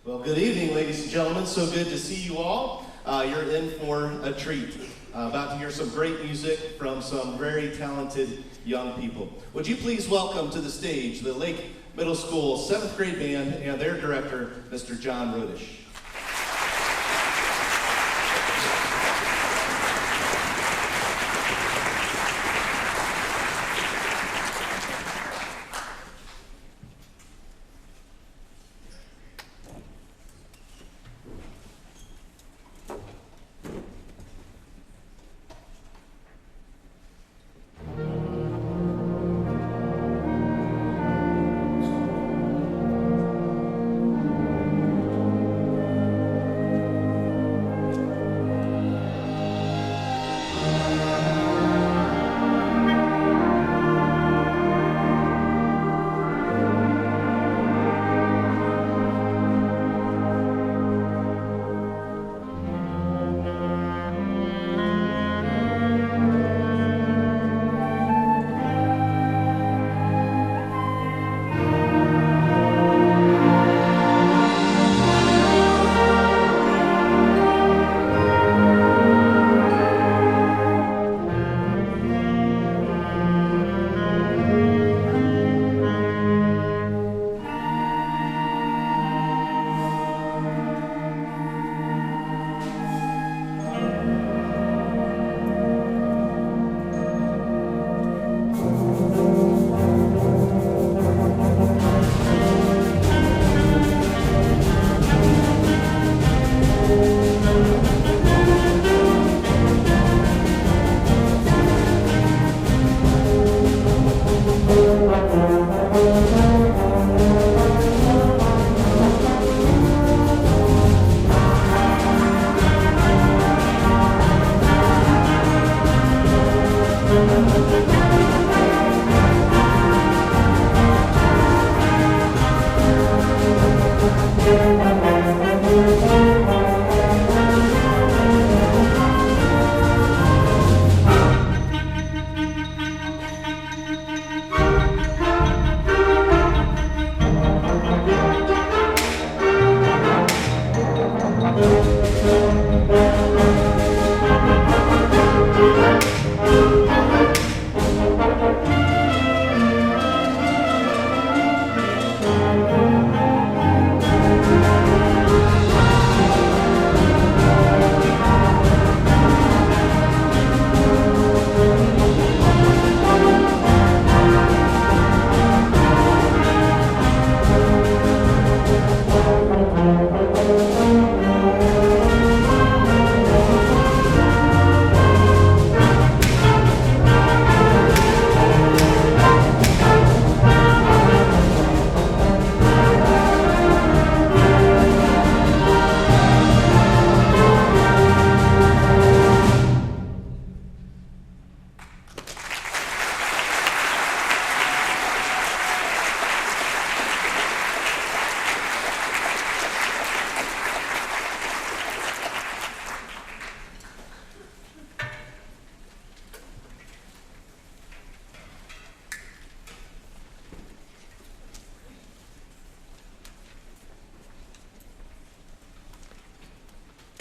Well, good evening, ladies and gentlemen. So good to see you all. You're in for a treat. About to hear some great music from some very talented young people. Would you please welcome to the stage the Lake Middle School 7th grade band and their director, Mr. John Rodish.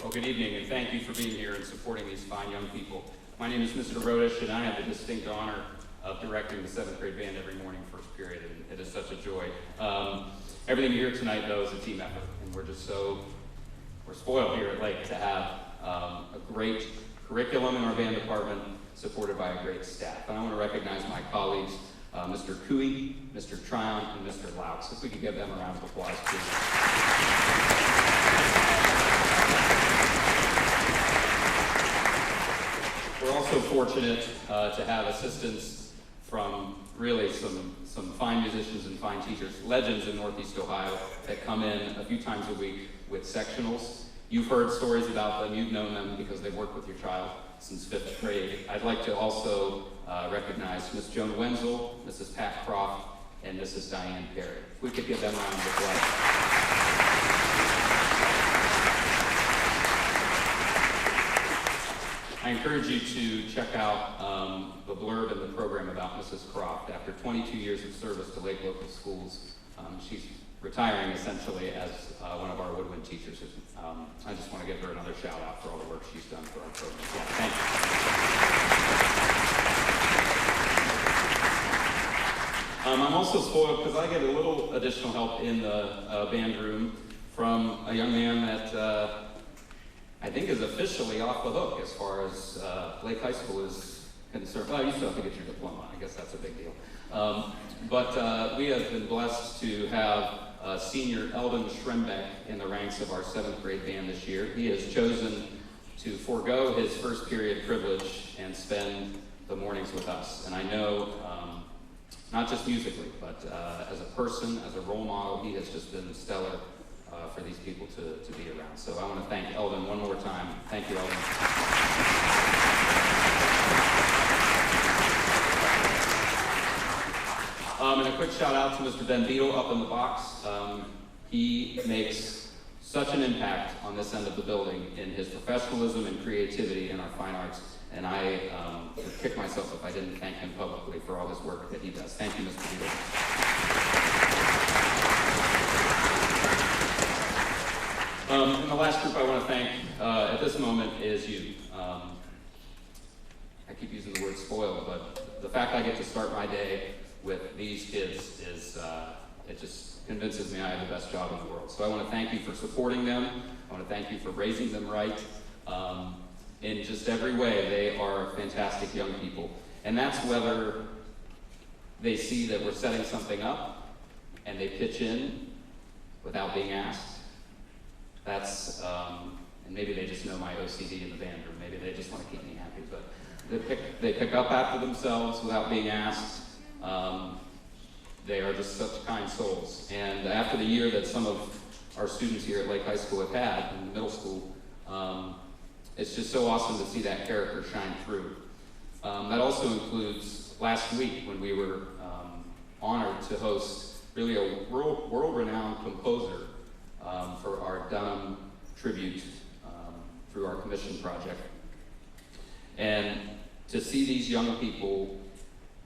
Well, good evening, and thank you for being here and supporting these fine young people. My name is Mr. Rodish, and I have the distinct honor of directing the 7th grade band every morning, first period, and it is such a joy. Everything you hear tonight, though, is a team effort, and we're spoiled here at Lake to have a great curriculum in our band department, supported by a great staff. And I want to recognize my colleagues, Mr. Cooey, Mr. Tryon, and Mr. Laux. If we could give them a round of applause, please. We're also fortunate to have assistance from really some fine musicians and fine teachers, legends in Northeast Ohio, that come in a few times a week with sectionals. You've heard stories about them, you've known them because they've worked with your child since 5th grade. I'd like to also recognize Miss Joan Wenzel, Mrs. Pat Croft, and Mrs. Diane Perry. If we could give them a round of applause. I encourage you to check out the blurb in the program about Mrs. Croft. After 22 years of service to Lake Local Schools, she's retiring essentially as one of our Susan. I just want to give her another shout out for all the work she's done for our program. Yeah, thank you. I'm also spoiled because I get a little additional help in the band room from a young man that I think is officially off the hook as far as Lake High School is concerned. Well, you still have to get your diploma. I guess that's a big deal. But we have been blessed to have senior Eldon Schrembeck in the ranks of our 7th grade band this year. He has chosen to forego his first period privilege and spend the mornings with us. And I know, not just musically, but as a person, as a role model, he has just been stellar for these people to be around. So I want to thank Eldon one more time. Thank you, Eldon. And a quick shout out to Mr. Ben Beadle up in the box. He makes such an impact on this end of the building in his professionalism and creativity in our fine arts. And I would kick myself if I didn't thank him publicly for all his work that he does. Thank you, Mr. Beadle. And the last group I want to thank at this moment is you. I keep using the word spoiled, but the fact I get to start my day with these kids is, it just convinces me I have the best job in the world. So I want to thank you for supporting them. I want to thank you for raising them right. In just every way, they are fantastic young people. And that's whether they see that we're setting something up and they pitch in without being asked. That's, and maybe they just know my OCD in the band room. Maybe they just want to keep me happy. But they pick up after themselves without being asked. They are just such kind souls. And after the year that some of our students here at Lake High School have had in the middle school, it's just so awesome to see that character shine through. That also includes last week when we were honored to host really a world-renowned composer for our Dunham tribute through our commission project. And to see these young people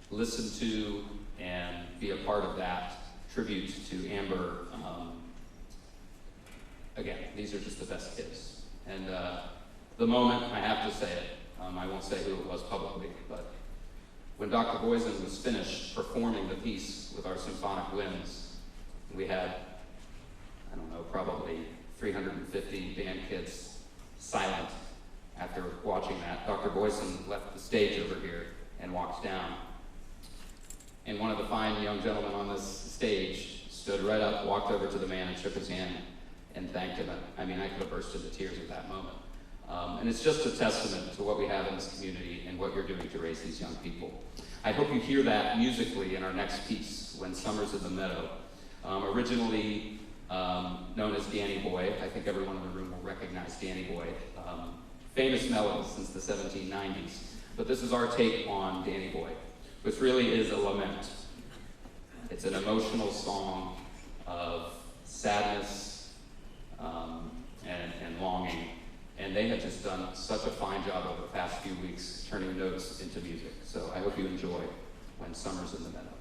listen to and be a part of that tribute to Amber, again, these are just the best kids. And the moment, I have to say it, I won't say who it was publicly, but when Dr. Boysen was finished performing the piece with our symphonic winds, we had, I don't know, probably 350 band kids silent after watching that. Dr. Boysen left the stage over here and walked down. And one of the fine young gentlemen on this stage stood right up, walked over to the man and shook his hand and thanked him. I mean, I could have burst into tears at that moment. And it's just a testament to what we have in this community and what you're doing to raise these young people. I hope you hear that musically in our next piece, When Summer's in the Meadow. Originally known as Danny Boy, I think everyone in the room will recognize Danny Boy. Famous melody since the 1790s. But this is our take on Danny Boy, which really is a lament. It's an emotional song of sadness and longing. And they have just done such a fine job over the past few weeks turning notes into music. So I hope you enjoy When Summer's in the Meadow.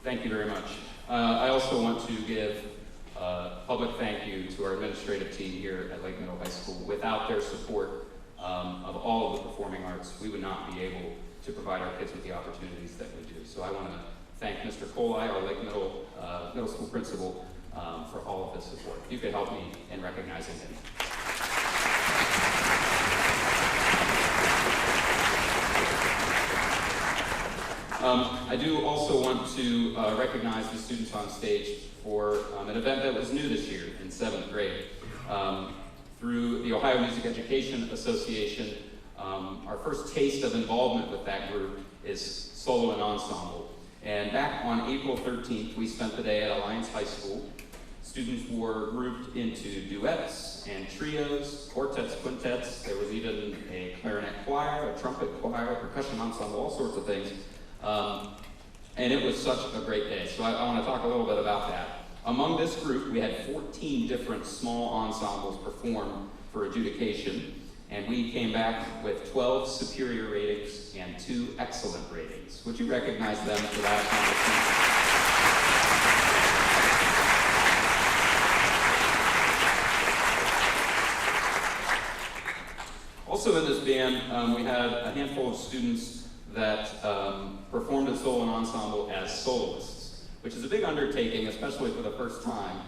Thank you very much. I also want to give a public thank you to our administrative team here at Lake Middle High School. Without their support of all of the performing arts, we would not be able to provide our kids with the opportunities that we do. So I want to thank Mr. Colai, our Lake Middle School principal, for all of his support. If you could help me in recognizing him. I do also want to recognize the students on stage for an event that was new this year in 7th grade. Through the Ohio Music Education Association, our first taste of involvement with that group is solo and ensemble. And back on April 13th, we spent the day at Alliance High School. Students were grouped into duets and trios, quartets, quintets. There was even a clarinet choir, a trumpet choir, a percussion ensemble, all sorts of things. And it was such a great day. So I want to talk a little bit about that. Among this group, we had 14 different small ensembles perform for adjudication. And we came back with 12 superior ratings and 2 excellent ratings. Would you recognize them for that accomplishment? Also in this band, we had a handful of students that performed in solo and ensemble as soloists, which is a big undertaking, especially for the first time.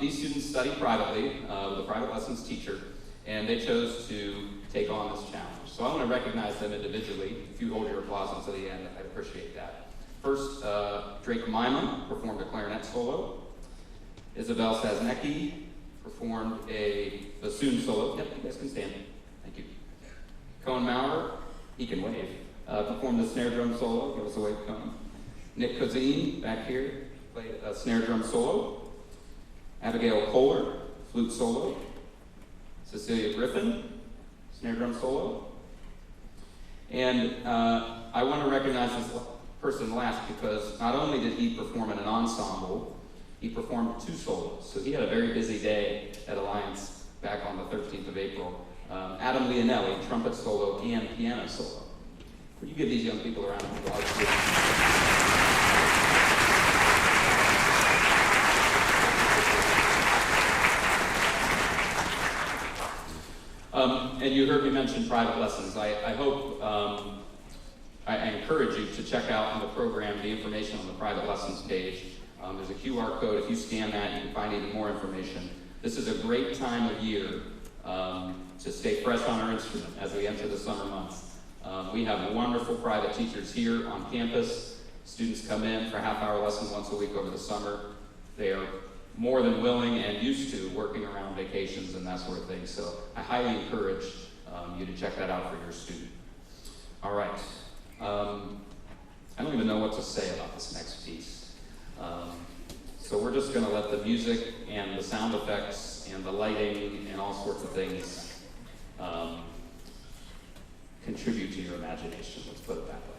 These students study privately with a private lessons teacher, and they chose to take on this challenge. So I want to recognize them individually. If you hold your applause until the end, I'd appreciate that. First, Drake Myman performed a clarinet solo. Isabel Sasnecki performed a bassoon solo. Yep, you guys can stand. Thank you. Cohen Maurer, he can wave, performed a snare drum solo. Give us a wave, Cohen. Nick Cozine, back here, played a snare drum solo. Abigail Kohler, flute solo. Cecilia Griffin, snare drum solo. And I want to recognize this person last because not only did he perform in an ensemble, he performed 2 solos. So he had a very busy day at Alliance back on the 13th of April. Adam Leonelli, trumpet solo and piano solo. Would you give these young people a round of applause? And you heard me mention private lessons. I hope, I encourage you to check out on the program the information on the private lessons page. There's a QR code. If you scan that, you can find even more information. This is a great time of year to stay fresh on our instrument as we enter the summer months. We have wonderful private teachers here on campus. Students come in for half-hour lessons once a week over the summer. They are more than willing and used to working around vacations and that sort of thing. So I highly encourage you to check that out for your student. All right. I don't even know what to say about this next piece. So we're just going to let the music and the sound effects and the lighting and all sorts of things contribute to your imagination. Let's put it that way.